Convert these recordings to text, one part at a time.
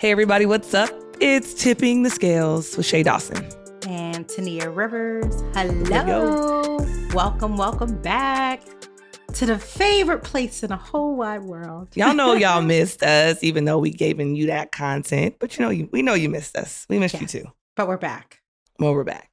Hey everybody, what's up? It's Tipping the Scales with Shay Dawson. And Tania Rivers. Hello. Welcome back to the favorite place in the whole wide world. Y'all know y'all missed us, even though we given you that content. But we know you missed us. We missed you too. But we're back. Well, we're back.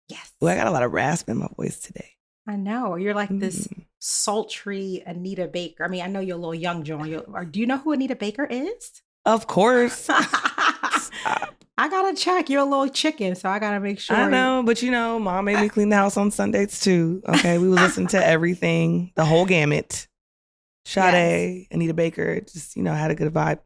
Yes. Well, I got a lot of rasp in my voice today. I know. You're like this sultry Anita Baker. I mean, I know you're a little young, John. Do you know who Anita Baker is? Of course. I gotta check. You're a little chicken, so I gotta make sure. I know, but Mom made me clean the house on Sundays too. Okay, we would listen to everything, the whole gamut. Sade, Anita Baker, just had a good vibe.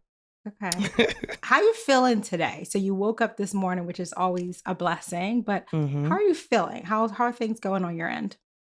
Okay. How you feeling today? So you woke up this morning, which is always a blessing, but how are you feeling? How are things going on your end?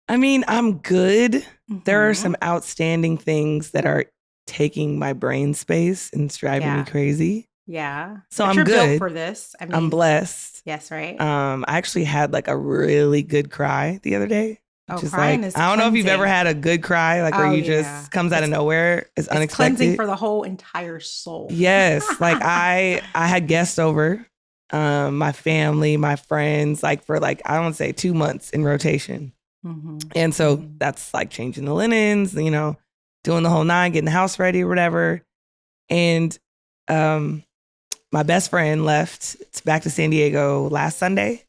I mean, I'm good. There are some outstanding things that are taking my brain space and it's driving me crazy. Yeah. So but I'm you're good. Built for this. I mean, I'm blessed. Yes, right. I actually had like a really good cry the other day. Crying is I don't know if you've ever had a good cry, like where you just comes out of nowhere. It's unexpected. Cleansing for the whole entire soul. Yes. Like I had guests over, my family, my friends, like for I don't say 2 months in rotation. And so that's like changing the linens, doing the whole 9, getting the house ready or whatever. And my best friend left back to San Diego last Sunday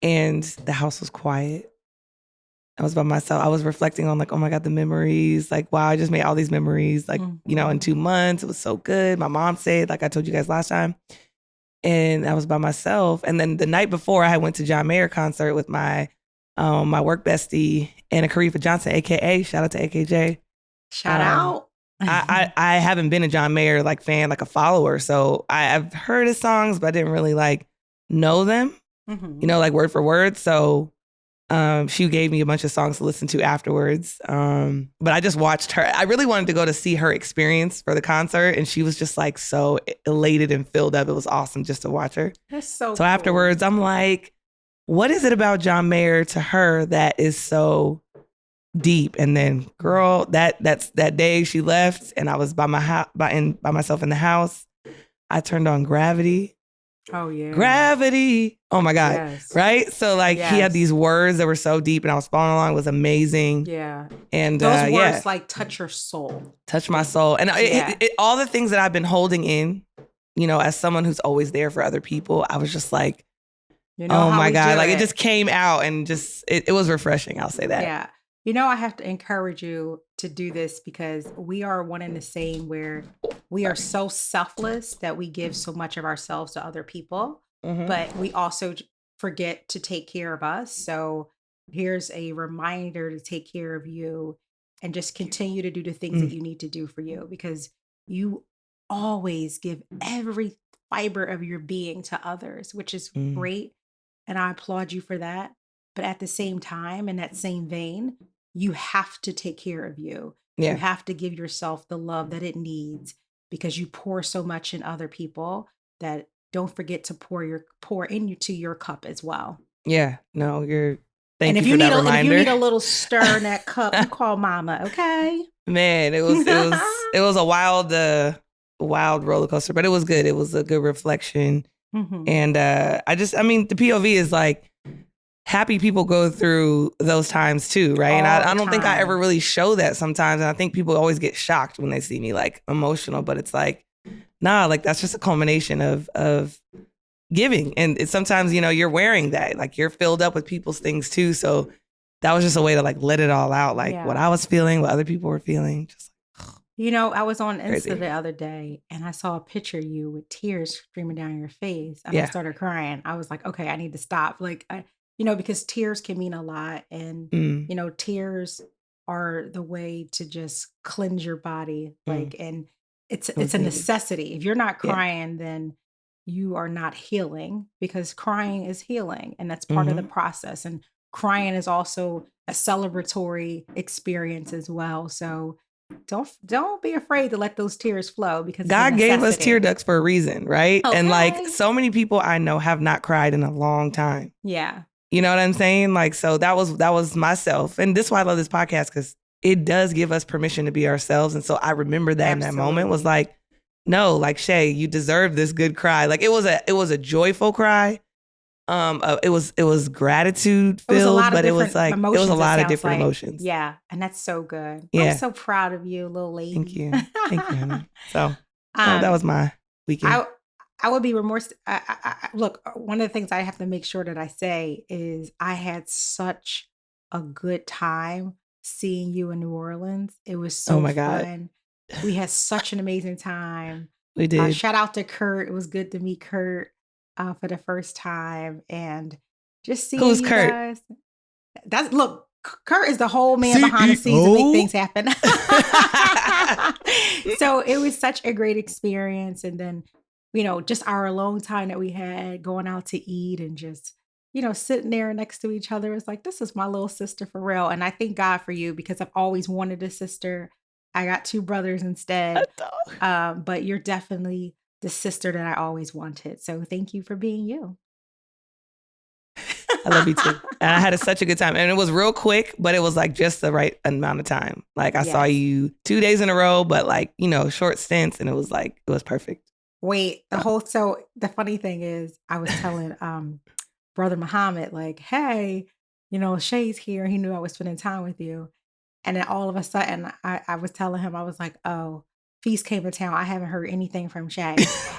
and the house was quiet. I was by myself. I was reflecting on oh my God, the memories. Wow, I just made all these memories. In 2 months, it was so good. My mom stayed, like I told you guys last time. And I was by myself. And then the night before I went to John Mayer concert with my work bestie, Anna Karifa Johnson, AKA, shout out to AKJ. Shout out. I haven't been a John Mayer fan, a follower. So I've heard his songs, but I didn't really know them, word for word. So she gave me a bunch of songs to listen to afterwards. But I just watched her. I really wanted to go to see her experience for the concert. And she was just so elated and filled up. It was awesome just to watch her. That's so cool. Afterwards, I'm like, what is it about John Mayer to her that is so deep? And then, girl, that's that day she left, and I was by myself in the house. I turned on Gravity. Oh yeah, Gravity. Oh my God, yes. Right? So he had these words that were so deep, and I was following along. It was amazing. Yeah, and those words touch your soul, touch my soul, and all the things that I've been holding in, as someone who's always there for other people, I was just like. Oh my God. It just came out and just, it was refreshing. I'll say that. Yeah. I have to encourage you to do this because we are one and the same where we are so selfless that we give so much of ourselves to other people, but we also forget to take care of us. So here's a reminder to take care of you and just continue to do the things that you need to do for you because you always give every fiber of your being to others, which is great. And I applaud you for that. But at the same time, in that same vein, you have to take care of you. Yeah. You have to give yourself the love that it needs because you pour so much in other people that don't forget to pour into your cup as well. Yeah. No, thank you for that reminder. If you need a little stir in that cup, you call mama, okay? Man, it was a wild roller coaster, but it was good. It was a good reflection. And the POV is happy people go through those times too, right? And I don't think I ever really show that sometimes. And I think people always get shocked when they see me emotional, but it's nah, that's just a culmination of giving. And it's sometimes, you're wearing that, you're filled up with people's things too. So that was just a way to let it all out, what I was feeling, what other people were feeling. Just I was on Insta crazy. The other day and I saw a picture of you with tears streaming down your face and I started crying. I was like, okay, I need to stop. Because tears can mean a lot and, tears are the way to just cleanse your body. And it's a necessity. If you're not crying, then you are not healing because crying is healing and that's part of the process. And crying is also a celebratory experience as well. So don't be afraid to let those tears flow because God gave us tear ducts for a reason, right? Okay. And so many people I know have not cried in a long time. Yeah. You know what I'm saying? So that was myself. And this is why I love this podcast because it does give us permission to be ourselves. And so I remember that in that moment was no, like Shay, you deserve this good cry. Like it was a joyful cry. It was gratitude It was a filled, lot of but it was different like it was a emotions, it lot of sounds different like. emotions. Yeah, and that's so good. I'm Yeah. so proud of you, little Thank lady. you. Thank you, honey. So that was my weekend. I would be remorse. Look, one of the things I have to make sure that I say is I had such a good time seeing you in New Orleans. It was Oh so my God. fun. We had such an amazing time. We did. Shout out to Kurt. It was good to meet Kurt for the first time, and just seeing Who's you Kurt? guys. That's look. Kurt is the whole man behind the scenes to make things happen. So it was such a great experience. And then, just our alone time that we had going out to eat and just, sitting there next to each other. It's like, this is my little sister for real. And I thank God for you because I've always wanted a sister. I got two brothers instead. But you're definitely the sister that I always wanted. So thank you for being you. I love you too. And I had such a good time. And it was real quick, but it was like just the right amount of time. Like I saw you 2 days in a row, but like, short stints. And it was perfect. Wait, so the funny thing is I was telling Brother Muhammad, like, hey, Shay's here. He knew I was spending time with you. And then all of a sudden I was telling him, I was like, oh, Feast came to town. I haven't heard anything from Shay.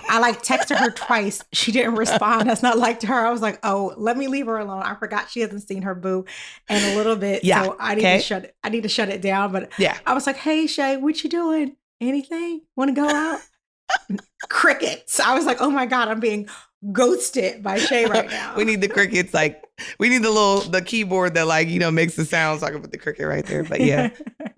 I like texted her twice. She didn't respond. That's not like to her. I was like, oh, let me leave her alone. I forgot she hasn't seen her boo in a little bit. Yeah. So I need to shut it down. But yeah, I was like, hey Shay, what you doing? Anything? Want to go out? Crickets. I was like, oh my God, I'm being ghosted by Shay right now. We need the crickets. Like we need the keyboard that like, makes the sound so I can put the cricket right there. But yeah,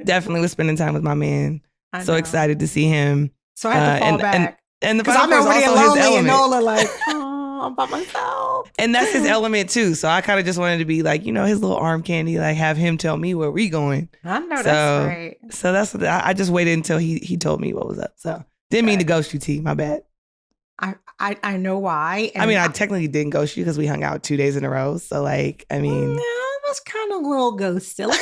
definitely was spending time with my man. So excited to see him. So I had to fall back. And the because I'm final part already is also his lonely and element. Nola like, oh, I'm by myself. And that's his element too. So I kind of just wanted to be like, his little arm candy, like have him tell me where we going. I know, that's right. So that's what I just waited until he told me what was up. So didn't mean to ghost you, T. My bad. I know why. And I technically didn't ghost you because we hung out 2 days in a row. So like, no, it was kind of a little ghosty, like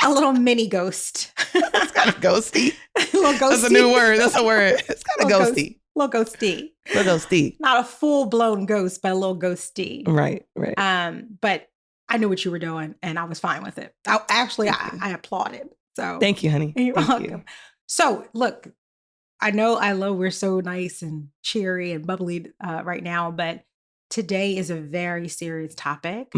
a little mini ghost. It's kind of ghosty. Little ghosty. That's a new word. That's a word. It's kind of ghosty. Little ghosty. Little ghosty. Not a full blown ghost, but a little ghosty. Right. But I knew what you were doing, and I was fine with it. I applauded. So thank you, honey. You're welcome. So look, I know we're so nice and cheery and bubbly right now, but today is a very serious topic.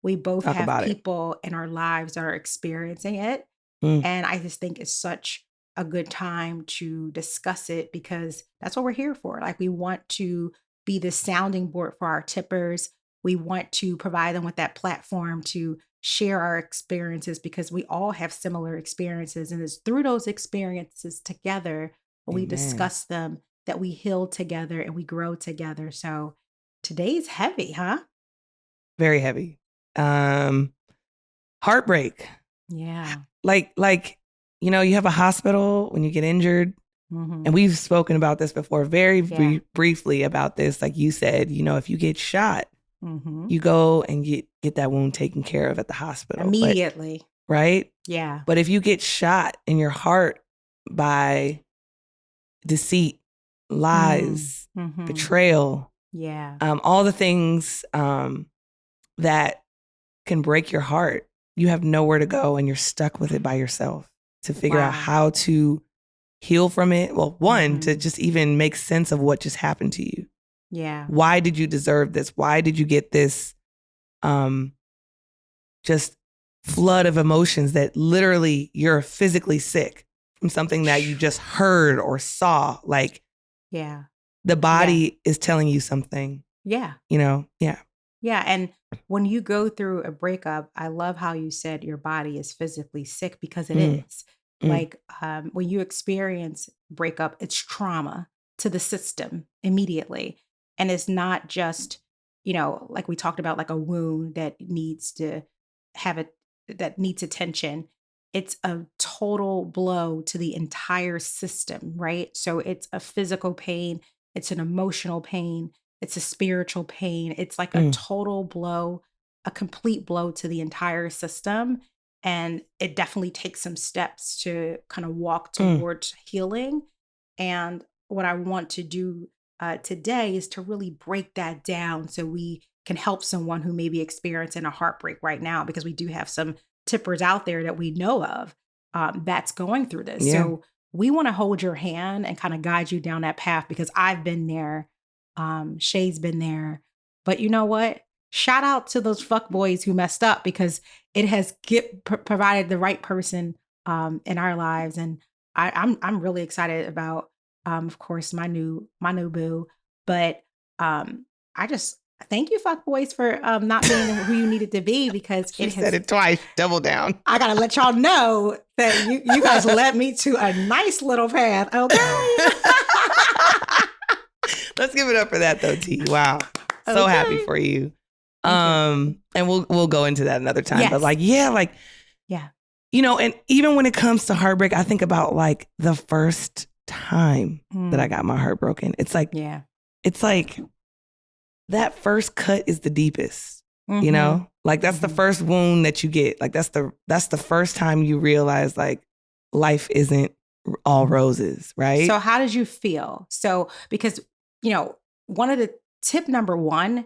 We both have people in our lives that are experiencing it. And I just think it's such a good time to discuss it because that's what we're here for. Like we want to be the sounding board for our tippers. We want to provide them with that platform to share our experiences because we all have similar experiences. And it's through those experiences together when we discuss them that we heal together and we grow together. So today's heavy, huh? Very heavy. Heartbreak. Yeah. Like, you have a hospital when you get injured. And we've spoken about this before very briefly about this. Like you said, if you get shot, you go and get that wound taken care of at the hospital. Immediately. Right? Yeah. But if you get shot in your heart by deceit, lies, betrayal, all the things that can break your heart, you have nowhere to go and you're stuck with it by yourself to figure out how to heal from it. Well, one, to just even make sense of what just happened to you. Yeah. Why did you deserve this? Why did you get this just flood of emotions that literally you're physically sick from something that you just heard or saw? Like, the body is telling you something. Yeah. Yeah. Yeah. And when you go through a breakup, I love how you said your body is physically sick because it is. Like when you experience breakup, it's trauma to the system immediately. And it's not just, like we talked about, like a wound that needs to that needs attention. It's a total blow to the entire system, right? So it's a physical pain. It's an emotional pain. It's a spiritual pain. It's like a total blow, a complete blow to the entire system. And it definitely takes some steps to kind of walk towards healing. And what I want to do today is to really break that down so we can help someone who may be experiencing a heartbreak right now, because we do have some tippers out there that we know of that's going through this. Yeah. So we want to hold your hand and kind of guide you down that path, because I've been there. Shay's been there. But you know what? Shout out to those fuck boys who messed up, because it has provided the right person in our lives. And I'm really excited about, of course, my new boo. But I just thank you, fuck boys, for not being who you needed to be, because You said it twice. Double down. I gotta let y'all know that you guys led me to a nice little path. Okay. Let's give it up for that though, T. Wow. So Okay. happy for you. And we'll go into that another time. Yes. But yeah. You know, and even when it comes to heartbreak, I think about like the first time that I got my heart broken. It's like that first cut is the deepest, you know? Like that's the first wound that you get. Like that's the first time you realize like life isn't all roses, right? So how did you feel? So, because, you know, one of the tip number one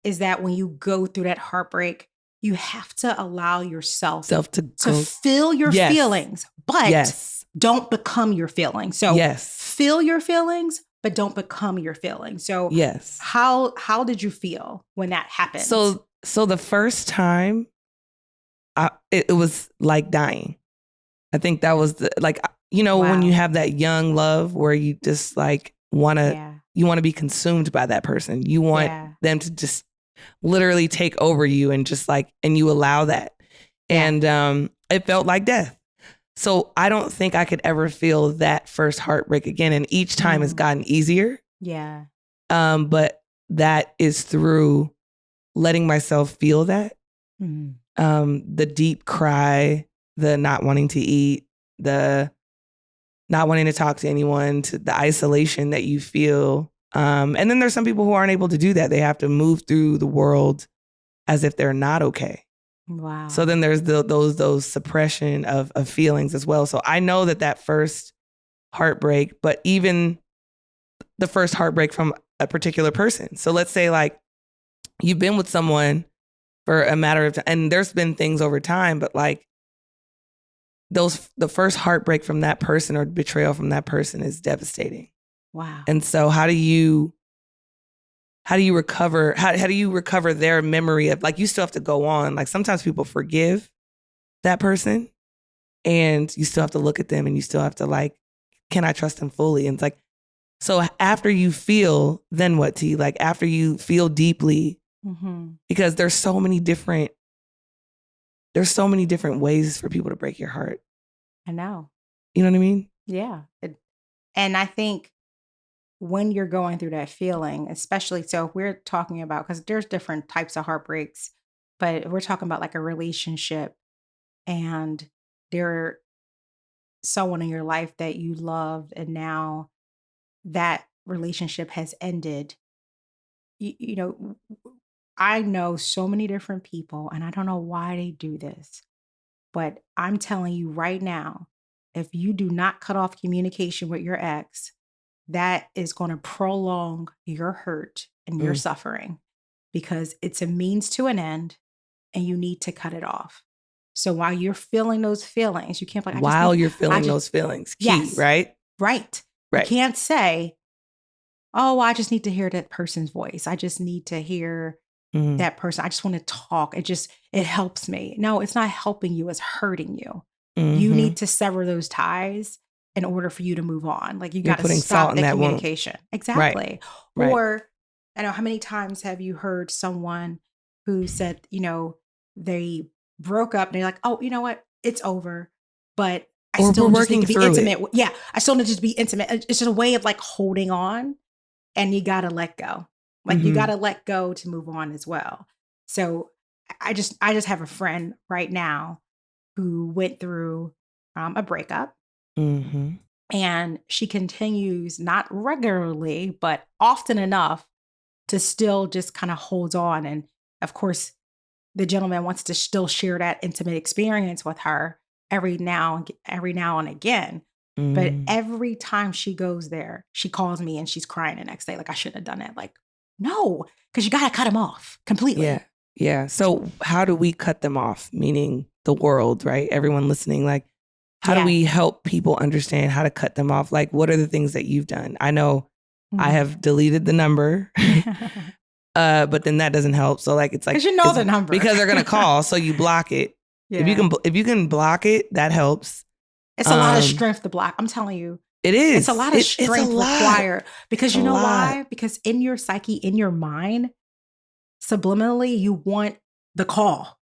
is that when you go through that heartbreak, you have to allow yourself to feel your feelings, but don't become your feelings. So feel your feelings, but don't become your feelings. So how did you feel when that happened? So the first time, it was like dying. I think that was when you have that young love where you just like you want to be consumed by that person. You want them to just literally take over you and just like, and you allow that. And it felt like death. So I don't think I could ever feel that first heartbreak again. And each time it's gotten easier. Yeah. But that is through letting myself feel that. The deep cry, the not wanting to eat, the not wanting to talk to anyone, to the isolation that you feel. And then there's some people who aren't able to do that. They have to move through the world as if they're not okay. Wow. So then there's those suppression of feelings as well. So I know that first heartbreak, but even the first heartbreak from a particular person. So let's say like you've been with someone for a matter of time, and there's been things over time, but like the first heartbreak from that person or betrayal from that person is devastating. Wow. And so how do you recover? How do you recover their memory of, like, you still have to go on. Like sometimes people forgive that person and you still have to look at them and you still have to like, can I trust them fully? And it's like, so after you feel, then what, T? Like after you feel deeply, because there's so many different ways for people to break your heart. I know. You know what I mean? Yeah. And I think when you're going through that feeling, especially, so if we're talking about, because there's different types of heartbreaks, but if we're talking about like a relationship and there's someone in your life that you loved and now that relationship has ended, you know, I know so many different people, and I don't know why they do this, but I'm telling you right now, if you do not cut off communication with your ex, that is going to prolong your hurt and your suffering, because it's a means to an end and you need to cut it off. So while you're feeling those feelings, you can't be like, those feelings, key, right? Right. You can't say, oh, I just need to hear that person's voice. I just need to hear that person. I just want to talk. It helps me. No, it's not helping you. It's hurting you. You need to sever those ties in order for you to move on. Like you got to stop that communication. Exactly. Right. Or I know, how many times have you heard someone who said, you know, they broke up and they're like, oh, you know what? It's over. But I still just need to be intimate. Yeah. I still need to just be intimate. It's just a way of like holding on, and you got to let go. Like you got to let go to move on as well. So I just have a friend right now who went through a breakup. And she continues, not regularly, but often enough to still just kind of hold on. And of course, the gentleman wants to still share that intimate experience with her every now and again. But every time she goes there, she calls me and she's crying the next day. Like, I shouldn't have done that. Like, no, because you got to cut them off completely. Yeah. Yeah. So how do we cut them off? Meaning the world, right? Everyone listening, like, how do we help people understand how to cut them off? Like, what are the things that you've done? I know I have deleted the number, but then that doesn't help. So like, it's like, because you know the number because they're going to call. So you block it. Yeah. If you can block it, that helps. It's a lot of strength to block. I'm telling you. It is. It's a lot of strength required. Because you know why? Because in your psyche, in your mind, subliminally, you want the call.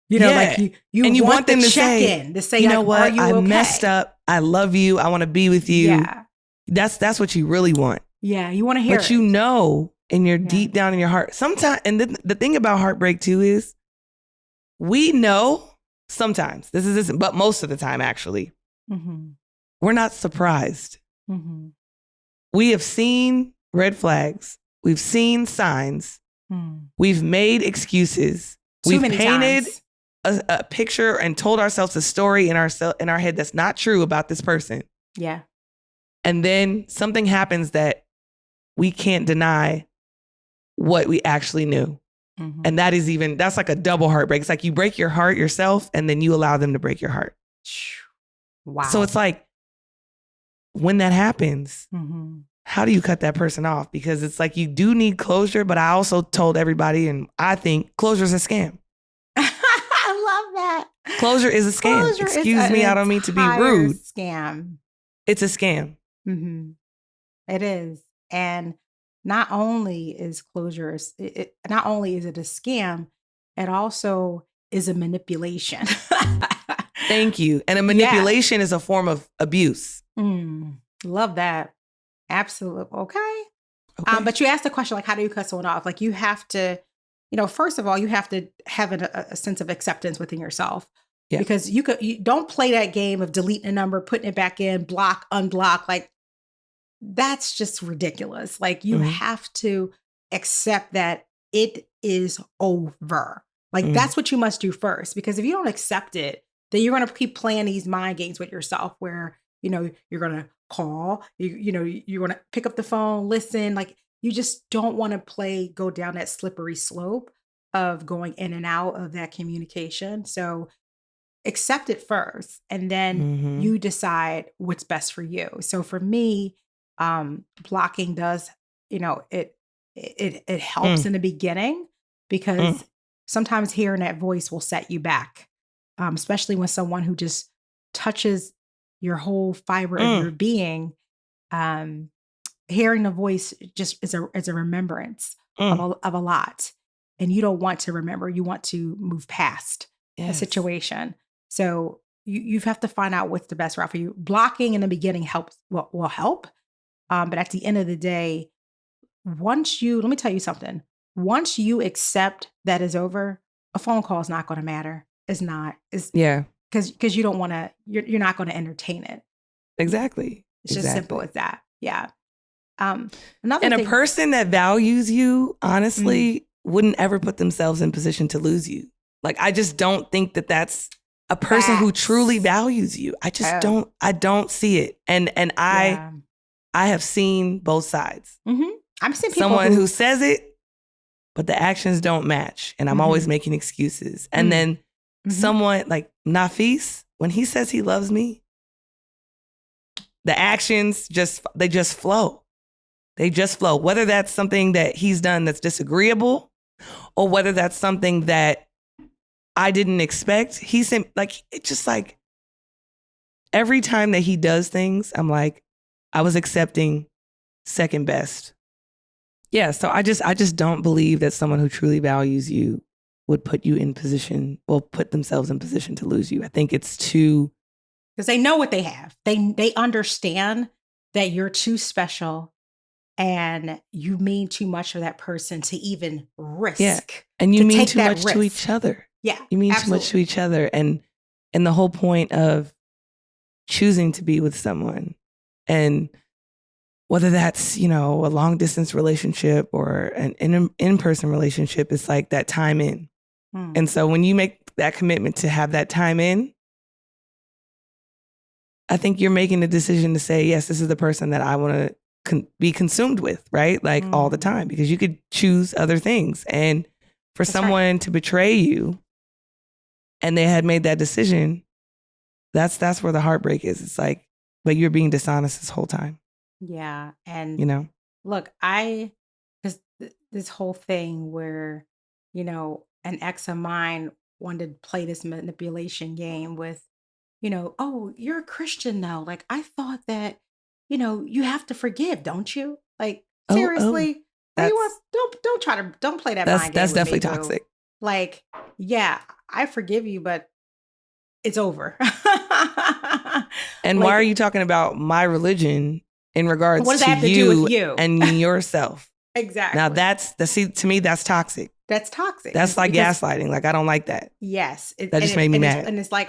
You know, like you want them to check in, to say, you know like, what, are you I okay? messed up. I love you. I want to be with you. Yeah. That's what you really want. Yeah, you want to hear it. But you know, in your deep down in your heart, sometimes, and the thing about heartbreak too is, we know sometimes, but most of the time actually, we're not surprised. We have seen red flags. We've seen signs. We've made excuses. We've painted a picture and told ourselves a story in our head that's not true about this person. Yeah. And then something happens that we can't deny what we actually knew. And that's like a double heartbreak. It's like you break your heart yourself and then you allow them to break your heart. Wow. So it's like, when that happens, how do you cut that person off? Because it's like, you do need closure, but I also told everybody, and I think closure is a scam. I love that. Closure is a scam. Excuse me, I don't mean to be rude. Scam. It's a scam. It is. And not only is closure, not only is it a scam, it also is a manipulation. Thank you. And a manipulation is a form of abuse. Love that. Absolutely. Okay. But you asked the question, like, how do you cut someone off? Like, you have to, first of all, you have to have a sense of acceptance within yourself. Yeah. Because you don't play that game of deleting a number, putting it back in, block, unblock. Like, that's just ridiculous. Like, you have to accept that it is over. Like, that's what you must do first. Because if you don't accept it, then you're going to keep playing these mind games with yourself where, you're going to call, you're going to pick up the phone, listen. Like, you just don't want to go down that slippery slope of going in and out of that communication. So accept it first, and then you decide what's best for you. So for me, blocking does, it helps in the beginning, because sometimes hearing that voice will set you back, especially when someone who just touches your whole fiber of your being. Hearing the voice just is a remembrance of a lot, and you don't want to remember. You want to move past a situation. So you have to find out what's the best route for you. Blocking in the beginning will help. But at the end of the day, let me tell you something. Once you accept that is over, a phone call is not going to matter. It's not. Because you don't want to, you're not going to entertain it. Exactly. It's just simple as that. Yeah. A person that values you, honestly, wouldn't ever put themselves in position to lose you. Like, I just don't think that that's a person who truly values you. I just don't see it. And I have seen both sides. I've seen people someone who says it, but the actions don't match. And I'm always making excuses. And then someone like Nafis, when he says he loves me, the actions just flow. They just flow. Whether that's something that he's done that's disagreeable, or whether that's something that I didn't expect. It's just like every time that he does things, I'm like, I was accepting second best. Yeah. So I just don't believe that someone who truly values you would put themselves in position to lose you. I think it's too. Because they know what they have. They understand that you're too special and you mean too much for that person to even risk. Yeah. And you mean too much to each other. Yeah. You mean too much to each other. And the whole point of choosing to be with someone, and whether that's, a long distance relationship or an in-person relationship, it's like that time in. And so when you make that commitment to have that time in, I think you're making the decision to say, yes, this is the person that I want to be consumed with, right? Like all the time, because you could choose other things. And for someone to betray you and they had made that decision, that's where the heartbreak is. It's like, but you're being dishonest this whole time. Yeah. And, look, because this whole thing where, an ex of mine wanted to play this manipulation game with, oh, you're a Christian now. Like, I thought that, you have to forgive, don't you? Like, seriously, don't play that mind game. That's with definitely me, toxic. Boo. Like, yeah, I forgive you, but it's over. And why are you talking about my religion in regards what does to that have to do with you and yourself? Exactly. Now to me, that's toxic. That's toxic. That's like gaslighting. Like, I don't like that. Yes. That just made me mad. And it's like,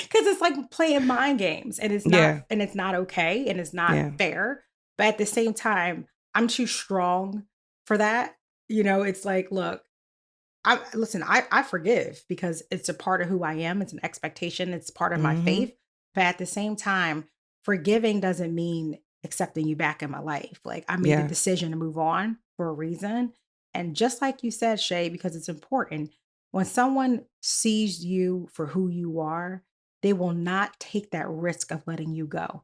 because it's like playing mind games, and it's not, and it's not okay, and it's not fair. But at the same time, I'm too strong for that. It's like, look, I forgive because it's a part of who I am. It's an expectation. It's part of my faith. But at the same time, forgiving doesn't mean accepting you back in my life. Like, I made the decision to move on for a reason. And just like you said, Shay, because it's important, when someone sees you for who you are, they will not take that risk of letting you go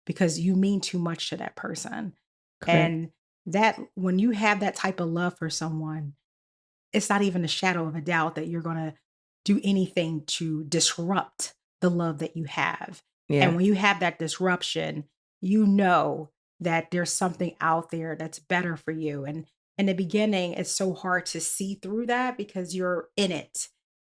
because you mean too much to that person. Correct. And that when you have that type of love for someone, it's not even a shadow of a doubt that you're going to do anything to disrupt the love that you have. Yeah. And when you have that disruption, you know that there's something out there that's better for you. And in the beginning, it's so hard to see through that because you're in it.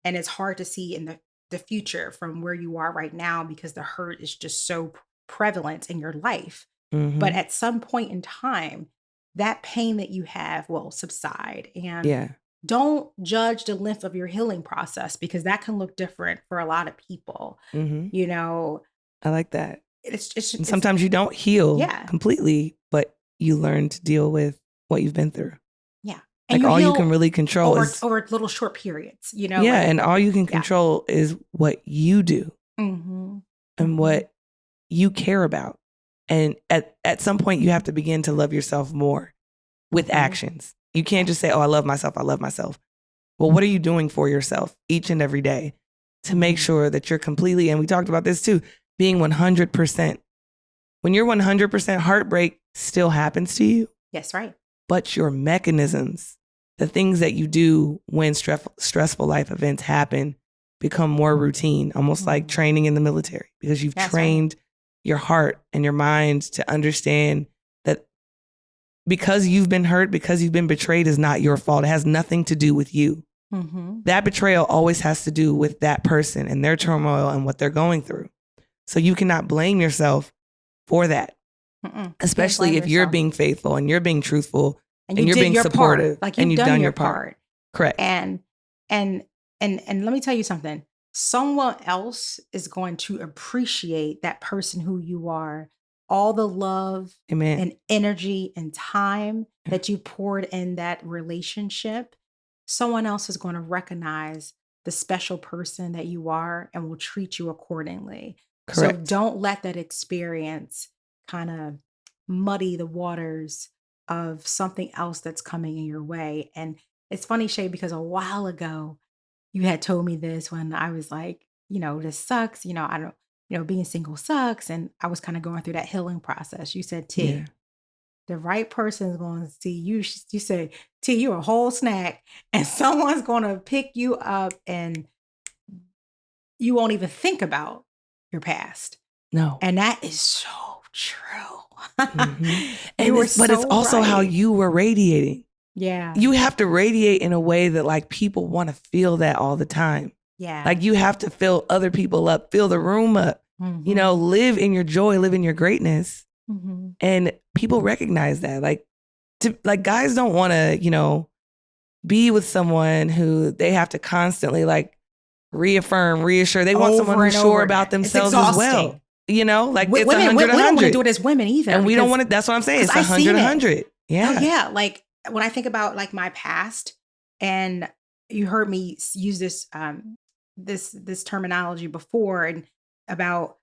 And it's hard to see in the future from where you are right now because the hurt is just so prevalent in your life. But at some point in time, that pain that you have will subside. And don't judge the length of your healing process because that can look different for a lot of people. I like that. It's sometimes you don't heal completely, but you learn to deal with what you've been through. Yeah. And like all you can really control is over little short periods, Yeah. Like, and all you can control is what you do and what you care about. And at some point you have to begin to love yourself more with actions. You can't just say, oh, I love myself. I love myself. Well, what are you doing for yourself each and every day to make sure that you're completely, and we talked about this too, being 100%. When you're 100%, heartbreak still happens to you. Yes, right. But your mechanisms, the things that you do when stressful life events happen, become more routine, almost like training in the military, because you've trained your heart and your mind to understand that because you've been hurt, because you've been betrayed is not your fault. It has nothing to do with you. That betrayal always has to do with that person and their turmoil and what they're going through. So you cannot blame yourself for that, especially if you're being faithful and you're being truthful and you're being supportive, like you've done your part. Correct. And let me tell you something. Someone else is going to appreciate that person who you are, all the love and energy and time that you poured in that relationship. Someone else is going to recognize the special person that you are and will treat you accordingly. Correct. So don't let that experience kind of muddy the waters of something else that's coming in your way. And it's funny, Shay, because a while ago, you had told me this when I was like, this sucks. I don't, being single sucks. And I was kind of going through that healing process. You said, T, the right person is going to see you. You say, T, you're a whole snack and someone's going to pick you up and you won't even think about your past. No. And that is so true. But it's also how you were radiating. Yeah. You have to radiate in a way that like people want to feel that all the time. Yeah. Like you have to fill other people up, fill the room up, live in your joy, live in your greatness. And people recognize that. Like guys don't want to, be with someone who they have to constantly like reaffirm, reassure. They want someone who's sure about themselves as well. Like it's 100, 100. We don't want to do it as women either. And we don't want to, that's what I'm saying. It's 100, 100. Yeah. Oh, yeah. Like when I think about like my past, and you heard me use this this terminology before, and about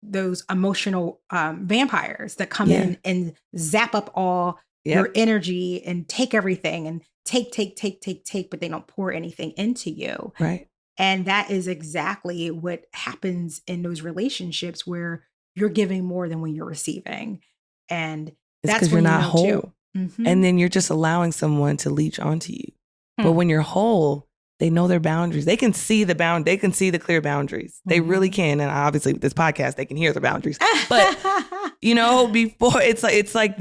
those emotional vampires that come in and zap up all your energy and take everything and take, but they don't pour anything into you. Right. And that is exactly what happens in those relationships where you're giving more than when you're receiving. And that's when you're not whole. And then you're just allowing someone to leech onto you. But when you're whole, they know their boundaries. They can see the they can see the clear boundaries. They really can. And obviously with this podcast, they can hear the boundaries. But before it's like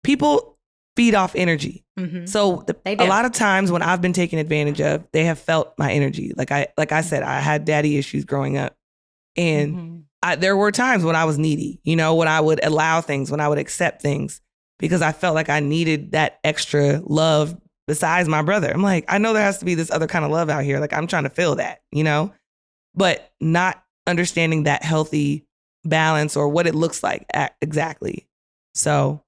people feed off energy. So a lot of times when I've been taken advantage of, they have felt my energy. Like I said, I had daddy issues growing up, and there were times when I was needy, when I would allow things, when I would accept things, because I felt like I needed that extra love besides my brother. I'm like, I know there has to be this other kind of love out here. Like I'm trying to feel that, but not understanding that healthy balance or what it looks like exactly. So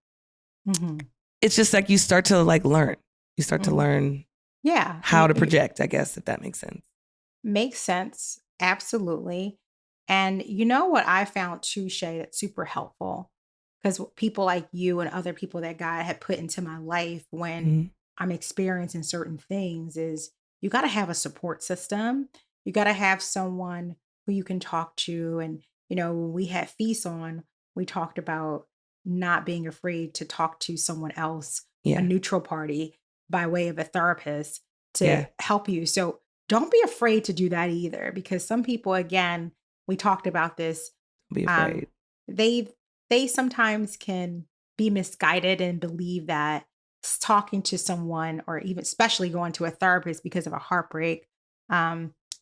it's just like you start to learn. You start to learn how to project, I guess, if that makes sense. Makes sense. Absolutely. And you know what I found too, Shay, that's super helpful, because people like you and other people that God had put into my life when I'm experiencing certain things is you got to have a support system. You got to have someone who you can talk to. And, when we had Feast on, we talked about not being afraid to talk to someone else, a neutral party, by way of a therapist to help you. So don't be afraid to do that either, because some people, again, we talked about this. Be afraid. They sometimes can be misguided and believe that talking to someone, or even especially going to a therapist because of a heartbreak,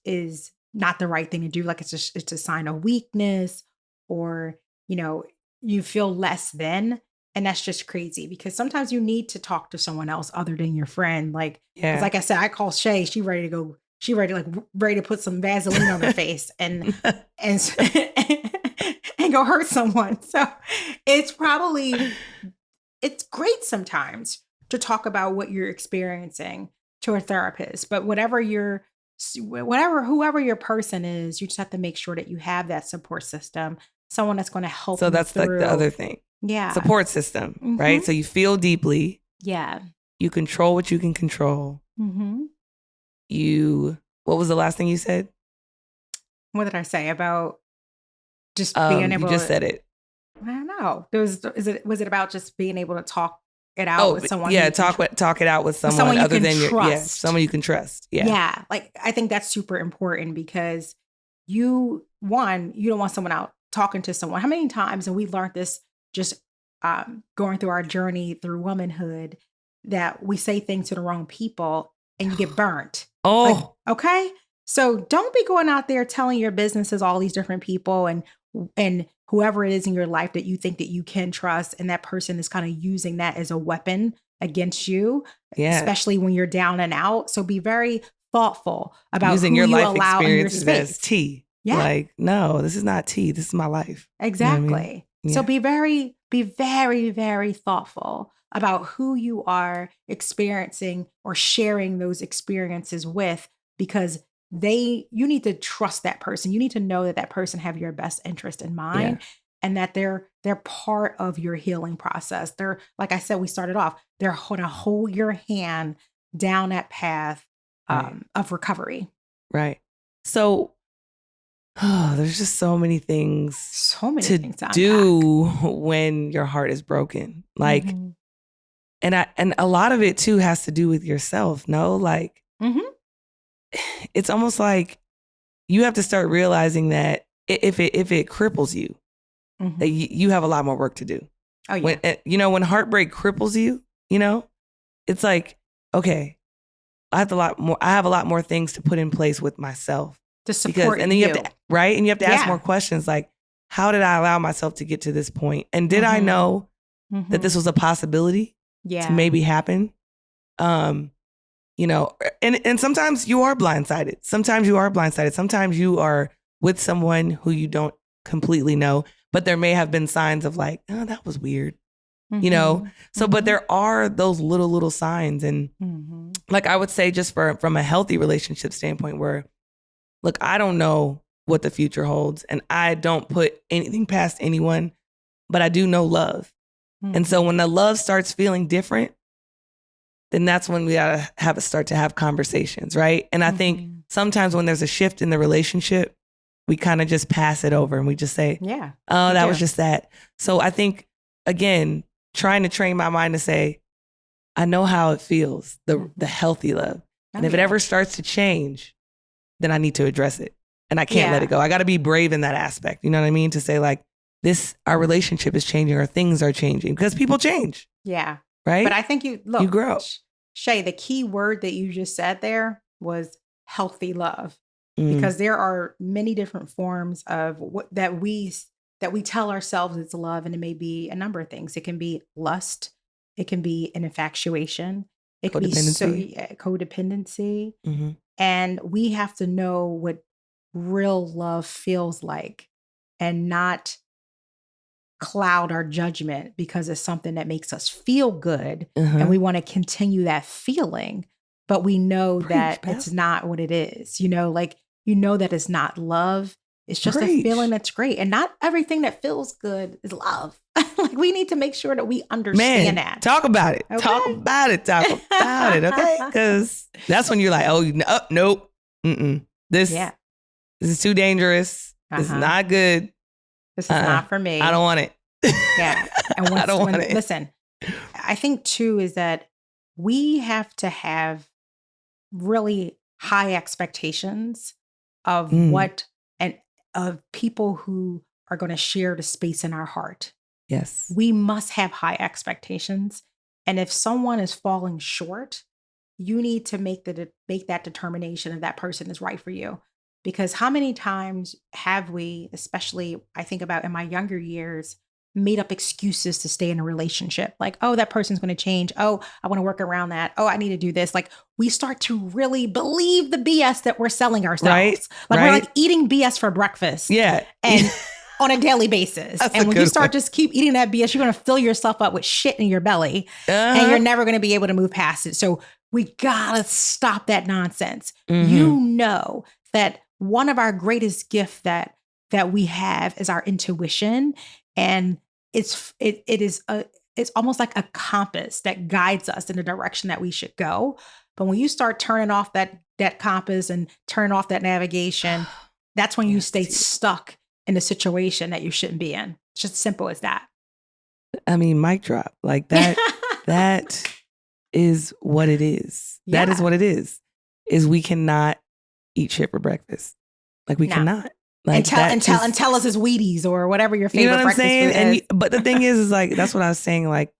is not the right thing to do. Like it's a sign of weakness, or you feel less than. And that's just crazy, because sometimes you need to talk to someone else other than your friend. Like I said, I call Shay. She ready to put some Vaseline on her face and go hurt someone. So it's great sometimes to talk about what you're experiencing to a therapist. But whoever your person is, you just have to make sure that you have that support system, someone that's going to help. So that's like the other thing. Yeah. Support system, right? So you feel deeply. Yeah. You control what you can control. What was the last thing you said? What did I say about just being able you just said it. I don't know. Was it about just being able to talk it out with someone? Yeah, talk it out with someone other than someone you can trust. Yeah. Yeah. Like I think that's super important, because you don't want someone out talking to someone. How many times, and we learned this just going through our journey through womanhood, that we say things to the wrong people and you get burnt. Okay. So don't be going out there telling your businesses all these different people and whoever it is in your life that you think that you can trust, and that person is kind of using that as a weapon against you, especially when you're down and out. So be very thoughtful about using who your you life allow in your experiences space. as tea. Yeah. Like, no, this is not tea. This is my life. Exactly. You know what I mean? Yeah. So be very, very thoughtful about who you are experiencing or sharing those experiences with, because you need to trust that person. You need to know that person have your best interest in mind, and that they're part of your healing process. They're, like I said, we started off, they're going to hold your hand down that path of recovery. Right. So there's just so many things to do when your heart is broken. Like, and a lot of it too has to do with yourself. No, like, it's almost like you have to start realizing that if it cripples you, that you have a lot more work to do. Oh yeah. When heartbreak cripples you, it's like, okay, I have a lot more things to put in place with myself to support and then you have to, right? And you have to ask more questions, like, how did I allow myself to get to this point? And did I know that this was a possibility to maybe happen? And sometimes you are blindsided. Sometimes you are with someone who you don't completely know, but there may have been signs of like, oh, that was weird, So, but there are those little signs. And like I would say, just from a healthy relationship standpoint, where look, I don't know what the future holds, and I don't put anything past anyone, but I do know love. Mm-hmm. And so when the love starts feeling different, then that's when we gotta start to have conversations, right? And I think sometimes when there's a shift in the relationship, we kind of just pass it over and we just say, oh, that was just that. So I think, again, trying to train my mind to say, I know how it feels, the healthy love. And if it ever starts to change, then I need to address it. And I can't let it go. I got to be brave in that aspect. You know what I mean? To say like, our relationship is changing or things are changing because people change. Yeah. Right? But I think you grow. Shay, the key word that you just said there was healthy love. Because there are many different forms of that we tell ourselves it's love, and it may be a number of things. It can be lust, it can be an infatuation, it can be codependency, and we have to know what real love feels like, and not cloud our judgment because it's something that makes us feel good, and we want to continue that feeling, but we know that it's not what it is. You know that it's not love. It's just a feeling that's great. And not everything that feels good is love. Like, we need to make sure that we understand that. Talk about it. Okay? Talk about it. Okay? Because that's when you're like, oh, nope. This is too dangerous. This is not good. This is not for me. I don't want it. Yeah. And I don't want it. Listen, I think too is that we have to have really high expectations of what and of people who are going to share the space in our heart. Yes. We must have high expectations. And if someone is falling short, you need to make that determination if that person is right for you. Because how many times have we, especially I think about in my younger years, made up excuses to stay in a relationship? Like, oh, that person's going to change. Oh, I want to work around that. Oh, I need to do this. Like, we start to really believe the BS that we're selling ourselves. Right. Like, we're like eating BS for breakfast. Yeah. And on a daily basis. And when you start just keep eating that BS, you're going to fill yourself up with shit in your belly, and you're never going to be able to move past it. So we got to stop that nonsense. You know that one of our greatest gifts that we have is our intuition. And it's almost like a compass that guides us in the direction that we should go. But when you start turning off that compass and turning off that navigation, that's when you stay stuck in a situation that you shouldn't be in. It's just simple as that. I mean, mic drop. Like that, that is what it is. Yeah. That is what it is we cannot eat shit for breakfast. Like we cannot. Like, and tell us it's Wheaties or whatever your favorite breakfast food is. But the thing is like, that's what I was saying. Like,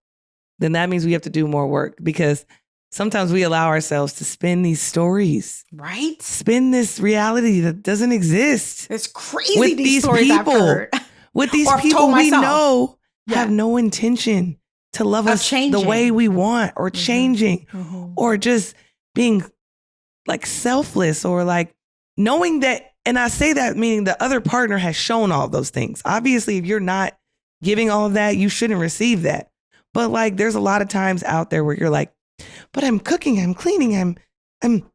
then that means we have to do more work, because sometimes we allow ourselves to spin these stories. Right. Spin this reality that doesn't exist. It's crazy with these stories people, I've heard. With these people we know have no intention to love us the way we want, or changing, or just being like selfless, or like knowing that. And I say that meaning the other partner has shown all those things. Obviously, if you're not giving all of that, you shouldn't receive that. But like, there's a lot of times out there where you're like, but I'm cooking, I'm cleaning, I'm,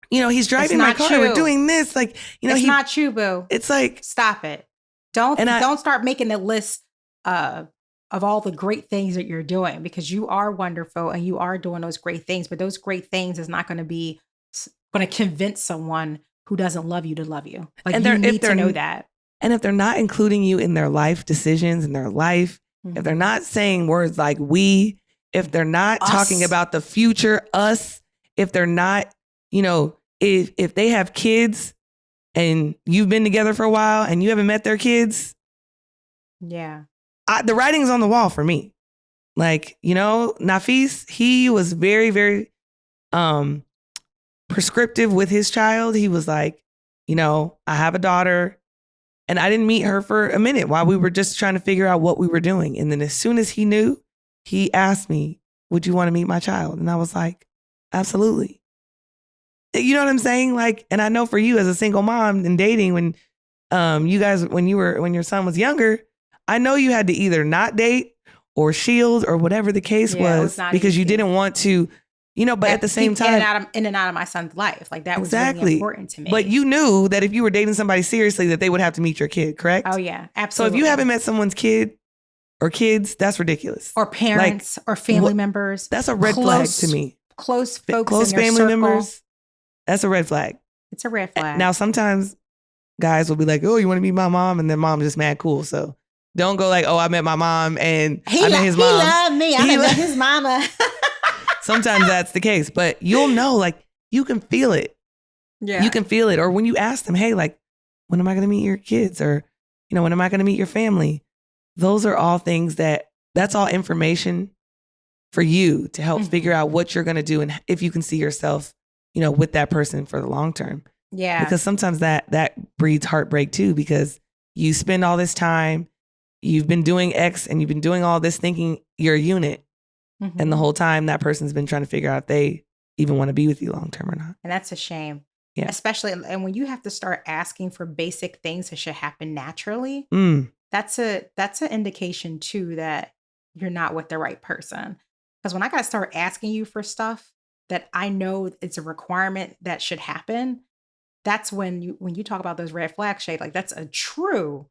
he's driving my car, we're doing this. Like, it's not true, boo. It's like, stop it. Don't start making a list of all the great things that you're doing, because you are wonderful and you are doing those great things. But those great things is not going to convince someone who doesn't love you to love you. Like, and you need to know that. And if they're not including you in their life decisions, in their life, if they're not saying words like we, if they're not talking about the future, us, if they're not, if they have kids and you've been together for a while and you haven't met their kids. Yeah. The writing's on the wall for me. Like, Nafis, he was very, very, prescriptive with his child. He was like, I have a daughter, and I didn't meet her for a minute while we were just trying to figure out what we were doing. And then as soon as he knew, he asked me, would you want to meet my child? And I was like, absolutely. You know what I'm saying? Like, and I know for you as a single mom and dating, when when your son was younger, I know you had to either not date or shield or whatever the case was, because you didn't want to but at the same time, in and out of my son's life. Like that was exactly really important to me. But you knew that if you were dating somebody seriously, that they would have to meet your kid, correct? Oh yeah, absolutely. So if you haven't met someone's kid or kids, that's ridiculous. Or parents or family members. That's a red flag to me. Close folks close in your family circle. members. That's a red flag. It's a red flag. Now, sometimes guys will be like, oh, you want to meet my mom? And then mom's just mad cool. So don't go like, oh, I met my mom and I met his mom. He loved me. I met his mama. Sometimes that's the case. But you'll know, like, you can feel it. Yeah. You can feel it. Or when you ask them, hey, like, when am I going to meet your kids? Or, when am I going to meet your family? Those are all things that's all information for you to help figure out what you're going to do and if you can see yourself, with that person for the long term. Yeah. Because sometimes that breeds heartbreak too, because you spend all this time, you've been doing X and you've been doing all this thinking you're a unit. And the whole time that person's been trying to figure out if they even want to be with you long term or not. And that's a shame. Yeah. Especially, and when you have to start asking for basic things that should happen naturally, that's an indication too that you're not with the right person. Because when I got to start asking you for stuff that I know it's a requirement that should happen, that's when you talk about those red flag shade, like that's a true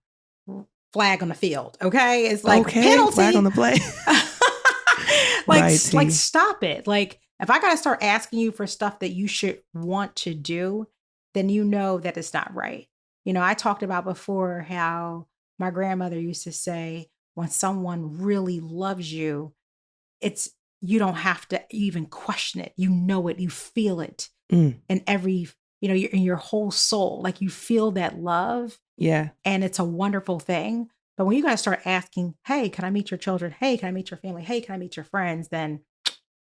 flag on the field. Okay. It's like penalty. Flag on the play. like stop it. Like if I got to start asking you for stuff that you should want to do, then you know that it's not right. I talked about before how my grandmother used to say, when someone really loves you, you don't have to even question it. You know it, you feel it in every, in your whole soul. Like you feel that love. Yeah. And it's a wonderful thing. But when you got to start asking, hey, can I meet your children? Hey, can I meet your family? Hey, can I meet your friends? Then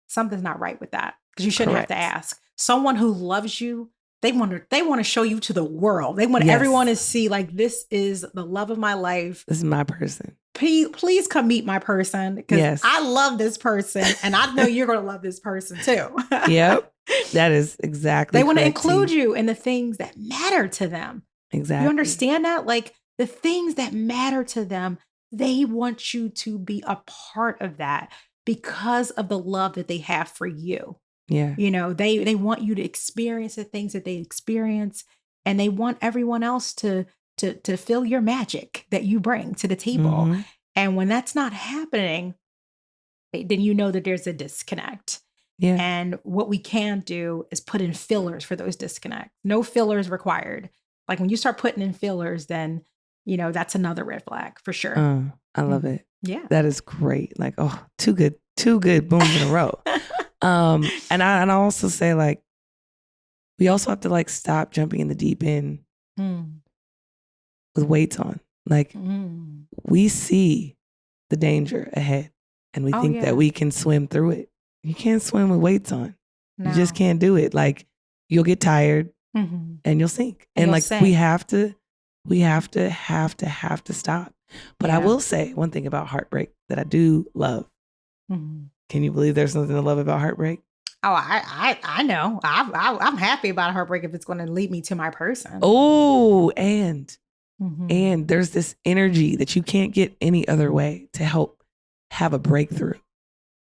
something's not right with that, because you shouldn't have to ask. Someone who loves you, they want to show you to the world. They want everyone to see, like, this is the love of my life. This is my person. Please come meet my person, because I love this person and I know you're going to love this person too. Yep. That is exactly. They want to include you in the things that matter to them. Exactly. You understand that? Like the things that matter to them, they want you to be a part of that because of the love that they have for you. Yeah. They want you to experience the things that they experience, and they want everyone else to feel your magic that you bring to the table. And when that's not happening, then you know that there's a disconnect. Yeah. And what we can do is put in fillers for those disconnects. No fillers required. Like when you start putting in fillers, then, that's another red flag for sure. I love it. Yeah. That is great. Like, oh, two good booms in a row. And I also say, like, we also have to like stop jumping in the deep end with weights on. Like we see the danger ahead and we think that we can swim through it. You can't swim with weights on. No. You just can't do it. Like you'll get tired and you'll sink. And like sink. we have to stop. But I will say one thing about heartbreak that I do love. Can you believe there's something to love about heartbreak? Oh, I know. I'm happy about heartbreak if it's going to lead me to my person. Oh, and there's this energy that you can't get any other way to help have a breakthrough.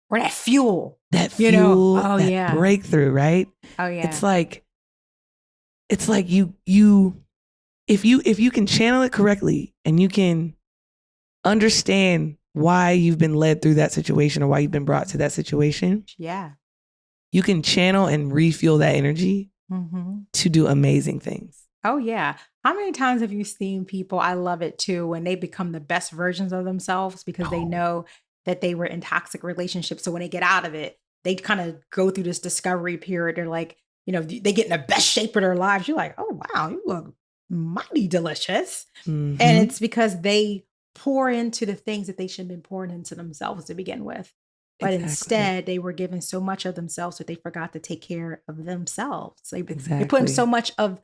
Or that fuel. That fuel, Oh, that breakthrough, right? Oh, yeah. It's like you if you can channel it correctly and you can understand why you've been led through that situation or why you've been brought to that situation. Yeah. You can channel and refuel that energy to do amazing things. Oh, yeah. How many times have you seen people, I love it too, when they become the best versions of themselves because they know that they were in toxic relationships. So when they get out of it, they kind of go through this discovery period. They're like, they get in the best shape of their lives. You're like, oh, wow, you look mighty delicious. And it's because they pour into the things that they should have been pouring into themselves to begin with. But instead, they were given so much of themselves that they forgot to take care of themselves. They put in so much of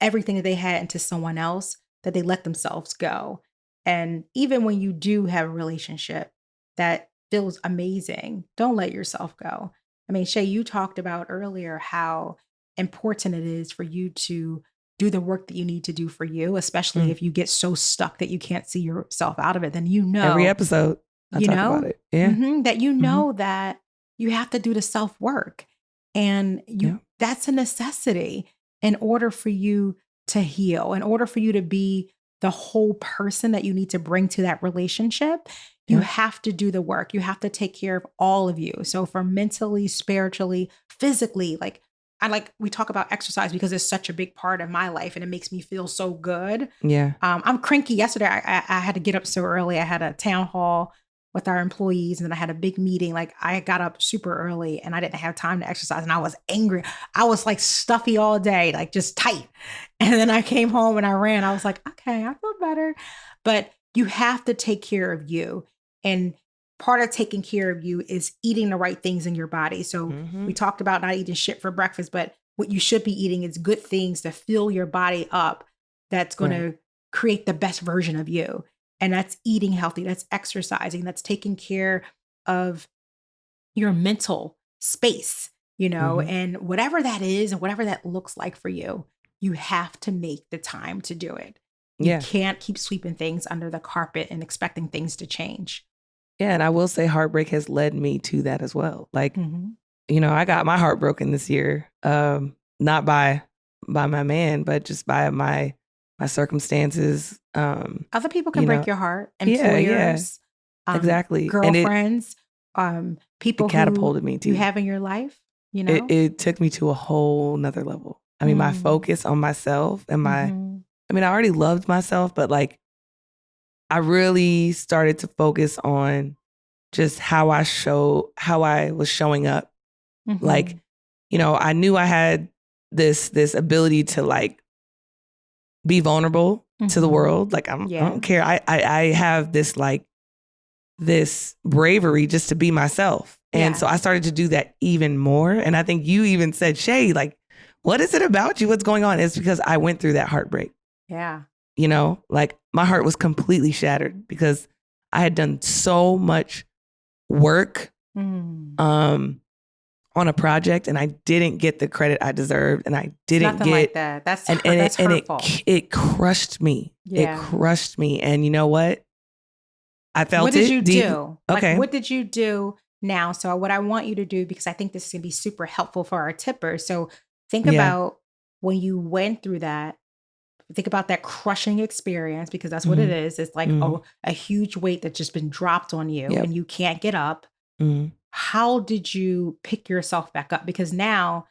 everything that they had into someone else that they let themselves go. And even when you do have a relationship that feels amazing, don't let yourself go. I mean, Shay, you talked about earlier how important it is for you to do the work that you need to do for you, especially if you get so stuck that you can't see yourself out of it. Then every episode I talk about it. Yeah. That that you have to do the self-work. And that's a necessity in order for you to heal, in order for you to be the whole person that you need to bring to that relationship. You have to do the work. You have to take care of all of you. So for mentally, spiritually, physically, we talk about exercise because it's such a big part of my life and it makes me feel so good. Yeah. I'm cranky. Yesterday, I had to get up so early. I had a town hall with our employees and then I had a big meeting. Like I got up super early and I didn't have time to exercise and I was angry. I was like stuffy all day, like just tight. And then I came home and I ran. I was like, okay, I feel better. But you have to take care of you. And part of taking care of you is eating the right things in your body. So we talked about not eating shit for breakfast, but what you should be eating is good things to fill your body up. That's going to create the best version of you. And that's eating healthy. That's exercising. That's taking care of your mental space, and whatever that is and whatever that looks like for you, you have to make the time to do it. You can't keep sweeping things under the carpet and expecting things to change. Yeah. And I will say heartbreak has led me to that as well. Like, I got my heart broken this year, not by my man, but just by my circumstances. Other people can break your heart. Employers, exactly. Girlfriends, people it catapulted me too. You have in your life, It took me to a whole nother level. I mean, my focus on myself and I already loved myself, but like, I really started to focus on just how I was showing up. Like, I knew I had this ability to like be vulnerable to the world. Like, I don't care. I have this like this bravery just to be myself. And so I started to do that even more. And I think you even said, Shay, like, what is it about you? What's going on? It's because I went through that heartbreak. Yeah. Like my heart was completely shattered because I had done so much work on a project and I didn't get the credit I deserved and I didn't Nothing like that. That's hurtful. It crushed me. Yeah. It crushed me. And you know what? I felt it. What did you do? Okay. Like, what did you do now? So what I want you to do, because I think this is going to be super helpful for our tippers. So think about when you went through that. Think about that crushing experience because that's what it is. It's like a huge weight that's just been dropped on you and you can't get up. How did you pick yourself back up? Because now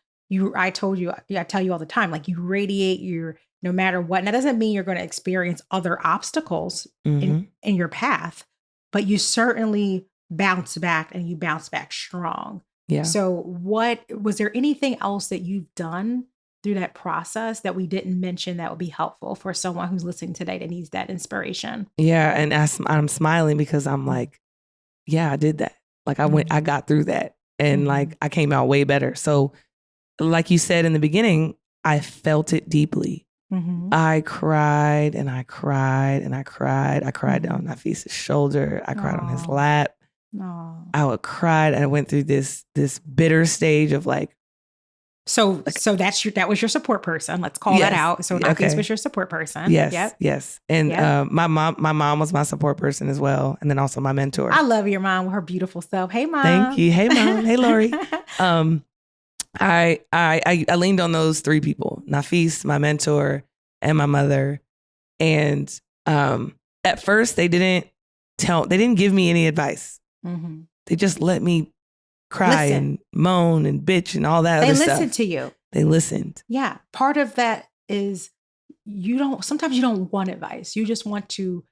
I tell you all the time, like you radiate no matter what. And that doesn't mean you're going to experience other obstacles in your path, but you certainly bounce back and you bounce back strong. Yeah. So was there anything else that you've done through that process that we didn't mention that would be helpful for someone who's listening today that needs that inspiration? Yeah. And I'm smiling because I'm like, yeah, I did that. Like I got through that and like I came out way better. So like you said in the beginning, I felt it deeply. I cried and I cried and I cried. I cried down Nafis's shoulder. I cried on his lap. I would cry. And I went through this bitter stage of like, So that was your support person. Let's call that out. So Nafis was your support person. Yes. Yes. And my mom was my support person as well. And then also my mentor. I love your mom with her beautiful self. Hey mom. Thank you. Hey mom. Hey Lori. I leaned on those three people, Nafis, my mentor, and my mother. And at first they didn't give me any advice. They just let me cry and moan and bitch and all that other stuff. They listened to you. They listened. Yeah. Part of that is sometimes you don't want advice. You just want to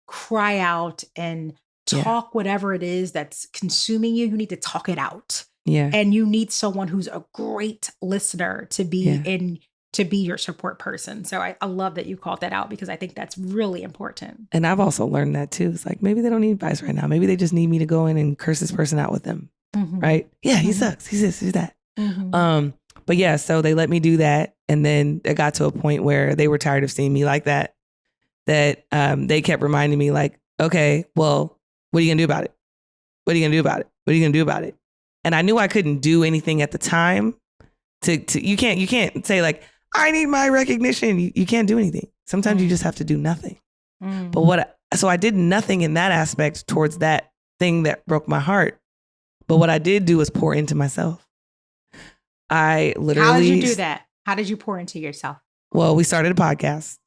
cry out and talk whatever it is that's consuming you. You need to talk it out. Yeah. And you need someone who's a great listener to be to be your support person. So I love that you called that out because I think that's really important. And I've also learned that too. It's like, maybe they don't need advice right now. Maybe they just need me to go in and curse this person out with them. Right? Yeah, he sucks. He's this, he's that. But yeah, so they let me do that. And then it got to a point where they were tired of seeing me like that. That they kept reminding me like, okay, well, what are you gonna do about it? What are you gonna do about it? What are you gonna do about it? And I knew I couldn't do anything at the time. You can't say like, I need my recognition. You can't do anything. Sometimes you just have to do nothing. But so I did nothing in that aspect towards that thing that broke my heart. But what I did do was pour into myself. I literally. How did you do that? How did you pour into yourself? Well, we started a podcast.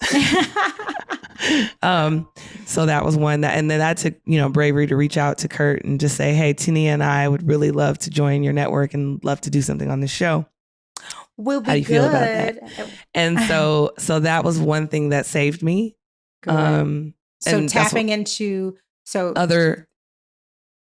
So that was one and then that took, bravery to reach out to Kurt and just say, hey, Tania and I would really love to join your network and love to do something on this show. We'll be How do you good. feel about that? And so that was one thing that saved me. So tapping into other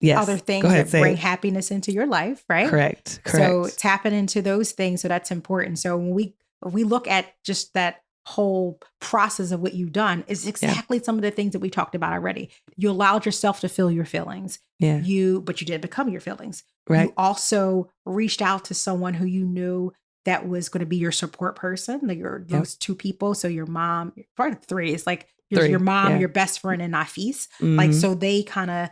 things that bring happiness into your life, right? Correct. So tapping into those things. So that's important. So when we look at just that whole process of what you've done is exactly some of the things that we talked about already. You allowed yourself to feel your feelings. Yeah. But you didn't become your feelings. Right. You also reached out to someone who you knew that was going to be your support person, like those two people. So your mom, part of three is like your mom, your best friend, and Nafis. Mm-hmm. Like, so they kind of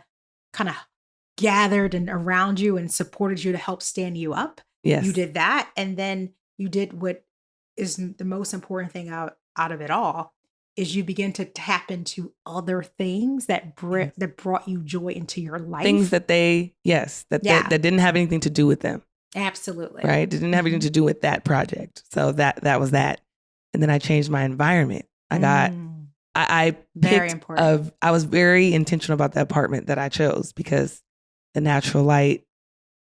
gathered and around you and supported you to help stand you up. Yes. You did that. And then you did what is the most important thing out of it all is you begin to tap into other things that brought you joy into your life. Things that that didn't have anything to do with them. Absolutely. Right. It didn't have anything to do with that project. So that was that. And then I changed my environment. I very important. I was very intentional about the apartment that I chose because the natural light,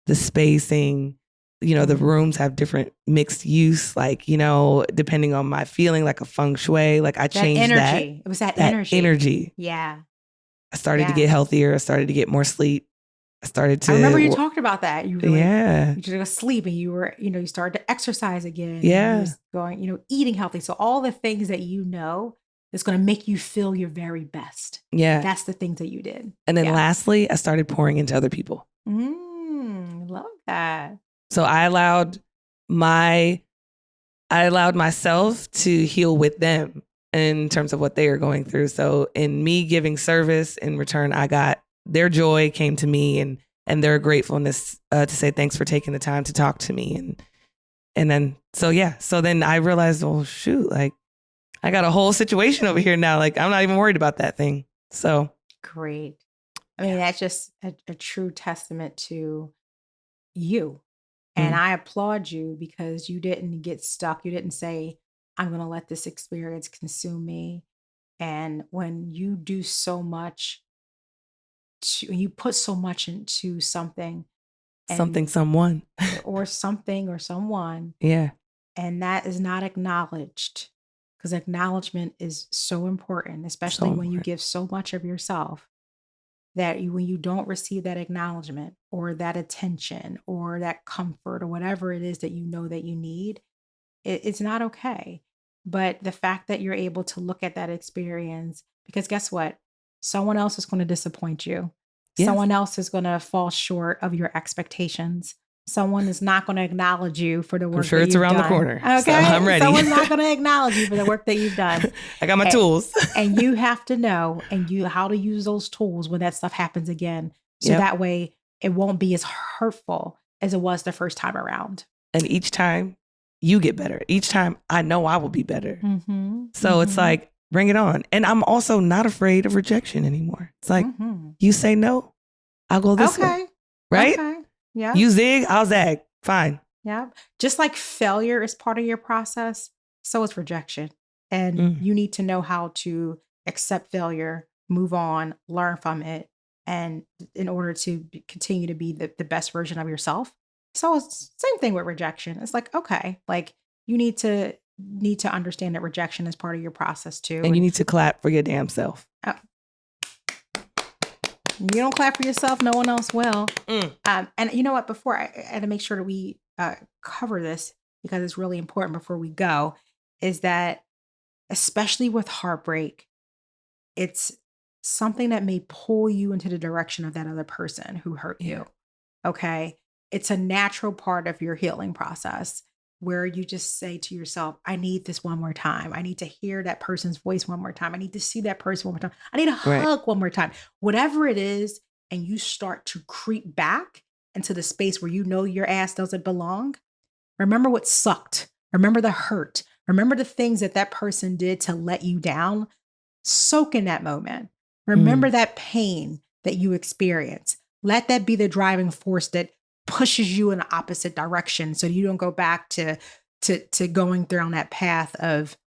the spacing, the rooms have different mixed use, like, depending on my feeling, like a feng shui, like I changed energy. that. It was that energy. Yeah. I started to get healthier. I started to get more sleep. I remember you talked about that. You were you just go sleep and you were, you started to exercise again. Yeah. You going, eating healthy. So all the things that that's going to make you feel your very best. Yeah. That's the things that you did. And then lastly, I started pouring into other people. Love that. So I allowed myself to heal with them in terms of what they are going through. So in me giving service in return, I got their joy came to me and their gratefulness to say thanks for taking the time to talk to me. And then, so then I realized, oh shoot, like I got a whole situation over here now. Like I'm not even worried about that thing. So great. I mean, that's just a true testament to you. And I applaud you because you didn't get stuck. You didn't say, I'm going to let this experience consume me. And when you do so much, you put so much into something. Someone. Or something or someone. Yeah. And that is not acknowledged. Because acknowledgement is so important, especially when you give so much of yourself. That when you don't receive that acknowledgement or that attention or that comfort or whatever it is that you know that you need, it's not okay. But the fact that you're able to look at that experience, because guess what? Someone else is going to disappoint you. Yes. Someone else is going to fall short of your expectations. Someone is not going to acknowledge you for the work. I'm sure it's around the corner. Okay, so I'm ready. Someone's not going to acknowledge you for the work that you've done. I got my tools, and you have to know how to use those tools when that stuff happens again. So that way, it won't be as hurtful as it was the first time around. And each time you get better. Each time I know I will be better. Mm-hmm. So it's like, bring it on. And I'm also not afraid of rejection anymore. It's like, you say no, I'll go this way. Right? Okay. Yeah. You zig, I'll zag. Fine. Yeah. Just like failure is part of your process, so is rejection. And you need to know how to accept failure, move on, learn from it, and in order to continue to be the best version of yourself. So it's same thing with rejection. It's like, okay, like you need to understand that rejection is part of your process too. And you need to clap for your damn self. You don't clap for yourself, no one else will. And you know what? Before I had to make sure that we cover this because it's really important before we go, is that especially with heartbreak, it's something that may pull you into the direction of that other person who hurt you. Okay. It's a natural part of your healing process where you just say to yourself, I need this one more time. I need to hear that person's voice one more time. I need to see that person one more time. I need a hug one more time. Whatever it is, and you start to creep back into the space where you know your ass doesn't belong. Remember what sucked. Remember the hurt. Remember the things that person did to let you down. Soak in that moment. Remember that pain that you experienced. let that be the driving force that pushes you in the opposite direction, so you don't go back to going down that path of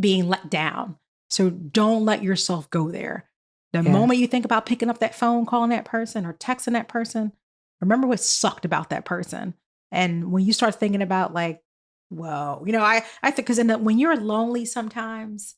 being let down. So don't let yourself go there. The moment you think about picking up that phone, calling that person or texting that person, remember what sucked about that person. And when you start thinking about like, whoa, I think because when you're lonely sometimes,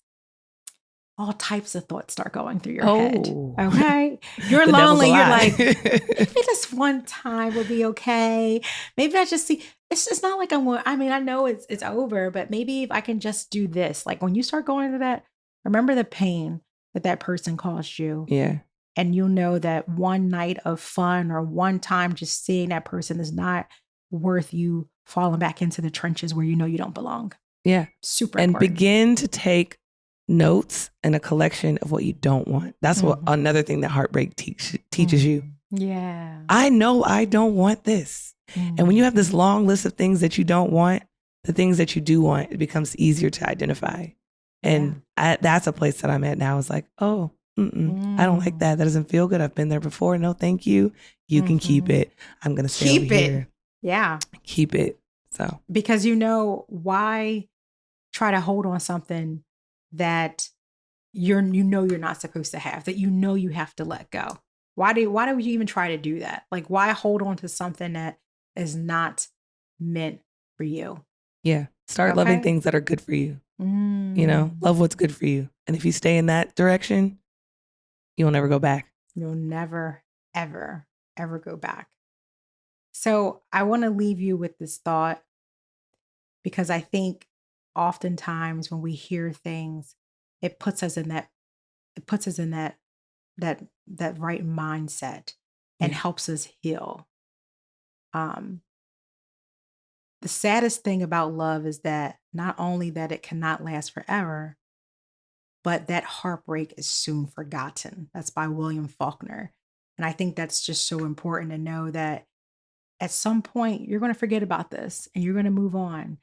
all types of thoughts start going through your head. Okay. You're lonely. You're like, maybe this one time will be okay. Maybe I just see, it's not like I know it's over, but maybe if I can just do this, like when you start going to that, remember the pain that person caused you. Yeah. And you'll know that one night of fun or one time just seeing that person is not worth you falling back into the trenches where you know you don't belong. Yeah. Super and important. Begin to take notes and a collection of what you don't want. That's what another thing that heartbreak teaches you. Yeah. I know I don't want this. And when you have this long list of things that you don't want, the things that you do want, it becomes easier to identify. And that's a place that I'm at now. It's like, oh, I don't like that. That doesn't feel good. I've been there before. No, thank you. You can keep it. I'm going to stay over here. Yeah. Keep it. So because why try to hold on something that you're not supposed to have, that you have to let go. Why do you even try to do that? Like, why hold on to something that is not meant for you? Yeah. Start loving things that are good for you. Love what's good for you. And if you stay in that direction, you'll never go back. You'll never, ever, ever go back. So I want to leave you with this thought, because I think oftentimes when we hear things, it puts us in that right mindset and helps us heal. The saddest thing about love is that not only that it cannot last forever, but that heartbreak is soon forgotten. That's by William Faulkner. And I think that's just so important to know that at some point you're going to forget about this and you're going to move on.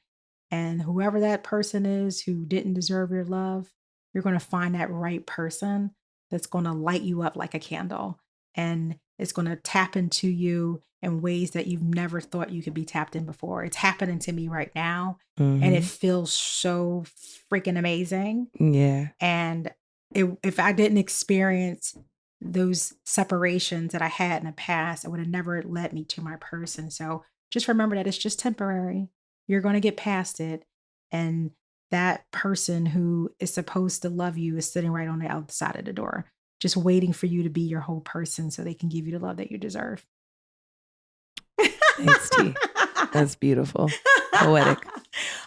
And whoever that person is who didn't deserve your love, you're going to find that right person that's going to light you up like a candle. And it's going to tap into you in ways that you've never thought you could be tapped in before. It's happening to me right now. And it feels so freaking amazing. Yeah. And if I didn't experience those separations that I had in the past, it would have never led me to my person. So just remember that it's just temporary. You're going to get past it. And that person who is supposed to love you is sitting right on the outside of the door, just waiting for you to be your whole person so they can give you the love that you deserve. Thanks, T. That's beautiful. Poetic.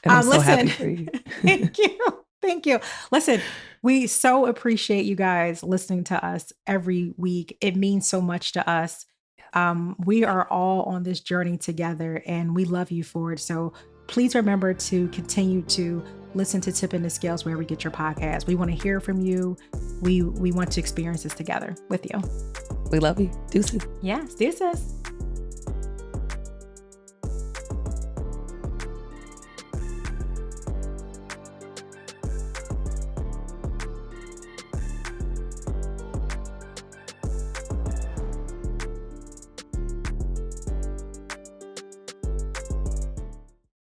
And I'm so happy for you. Thank you. Thank you. Listen, we so appreciate you guys listening to us every week. It means so much to us. We are all on this journey together and we love you for it. So please remember to continue to listen to Tipping the Scales where we get your podcast. We want to hear from you. We want to experience this together with you. We love you. Deuces. Yes, deuces.